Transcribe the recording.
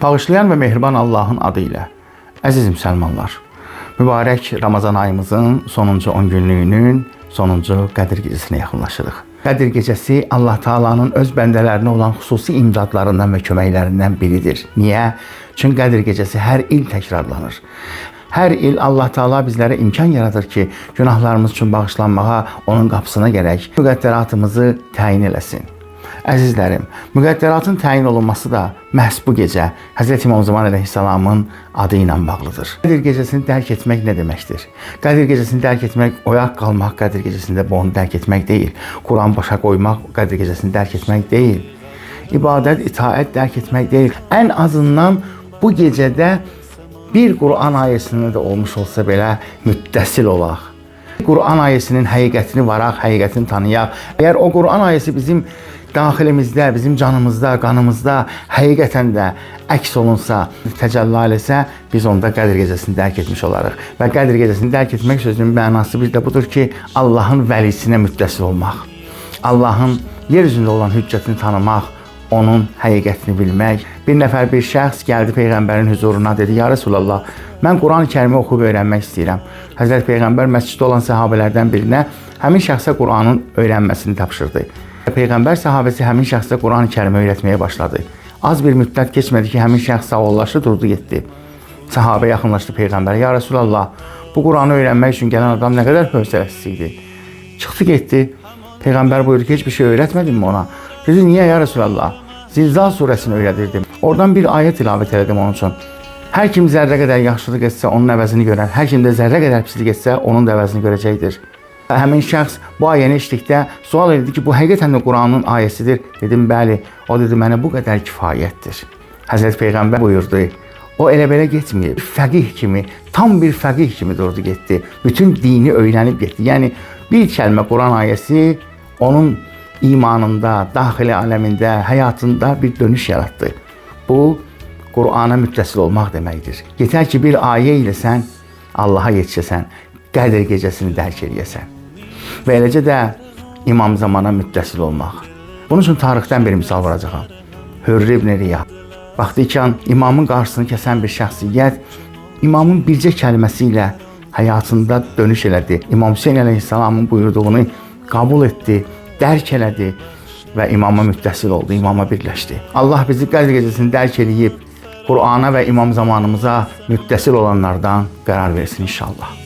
Bağışlayan ve mehriban Allah'ın adıyla. Əziz müsəlmanlar, mübarək Ramazan ayımızın sonuncu 10 günlüyünün sonuncu Qədir gecəsinə yaxınlaşırıq. Qədir gecəsi Allah Taala'nın öz bəndələrinə olan xüsusi imdadlarından və köməklərindən biridir. Niyə? Çünki Qədir gecəsi hər il təkrarlanır. Hər il Allah Taala bizlərə imkan yaradır ki, günahlarımız üçün bağışlanmağa onun qapısına gələk, müqəddəratımızı təyin eləsin. Əzizlərim, müqəddəratın təyin olunması da məhz bu gecə Hz. İmam Zaman əleyhissalamın adı ilə bağlıdır. Qədir gecəsini dərk etmək nə deməkdir? Qədir gecəsini dərk etmək, oyaq qalmaq Qədir gecəsində onu dərk etmək deyil. Quran başa qoymaq Qədir gecəsini dərk etmək deyil. İbadət, itaət dərk etmək deyil. Ən azından bu gecədə bir Quran ayəsində də olmuş olsa belə müttəsil olaq. Quran ayəsinin həqiqətini varaq, həqiqətini tanıyaq. Əgər o Quran ayəsi bizim daxilimizdə, bizim canımızda, qanımızda həqiqətən də əks olunsa, təcəlli eləsə, biz onda Qədir gecəsini dərk etmiş olarıq. Və Qədir gecəsini dərk etmək sözünün mənası bir də budur ki, Allahın vəlisinə müttəsil olmaq. Allahın yer üzündə olan hüccətini tanımaq, onun həqiqətini bilmək. Bir nəfər bir şəxs gəldi Peyğəmbərin huzuruna, dedi: "Ya Resulallah, mən Quran-ı Kərimi oxuyub öyrənmək istəyirəm." Həzrət Peyğəmbər məsciddə olan səhabələrdən birinə həmin şəxsə Quranın öyrənməsini tapşırdı. Peyğəmbər səhabəsi həmin şəxsə Quran-ı Kərimi öyrətməyə başladı. Az bir müddət keçmədi ki, həmin şəxs sağollaşdı, durdu, getdi. Səhabə yaxınlaşdı Peyğəmbərə: "Ya Resulallah, bu Quranı öyrənmək üçün gələn adam nə qədər hövsələsiz idi." Çıxdı, getdi. Peyğəmbər buyurdu ki, heç bir şey öyrətmədinmi ona? Dedi: "Niyə ya Resulallah? Zilzal surəsini öyrədirdim. Oradan bir ayət ilavət elədim onun üçün. Hər kim zərrə qədər yaxşılıq etsə, onun əvəzini görər. Hər kim də zərrə qədər pislik etsə, onun da əvəzini görəcəkdir." Həmin şəxs bu ayəni eşitdikdə sual etdi ki, bu həqiqətən də Quranın ayəsidir. Dedim, bəli. O dedi, mənə bu qədər kifayətdir. Həzrət Peyğəmbər buyurdu, o elə belə getməyib. Fəqih kimi, tam bir fəqih kimi durdu, getdi. Bütün dini öyrənib getdi. Yəni, bir kəlmə Quran ayəsi onun imanında, daxili aləmində, həyatında bir dönüş yaratdı. Bu, Qur'ana müttəsil olmaq deməkdir. Yetər ki, bir ayə ilə sən Allaha yetişəsən, Qədir gecəsini dərk edəsən. Və eləcə də İmam Zamana müttəsil olmaq. Bunun üçün tarixdən bir misal verəcəm. Hürr ibn Riyad. Baxdıkən imamın qarşısını kəsən bir şəxsiyyət imamın bircə kəlməsi ilə həyatında dönüş elədi. İmam Hüseyn əleyhissalamın buyurduğunu qəbul etdi, dərk elədi və imama müttəsil oldu, imama birləşdi. Allah bizi Qədir gecəsini dərk edib, Qur'ana və İmam Zamanımıza müttəsil olanlardan qərar versin inşallah.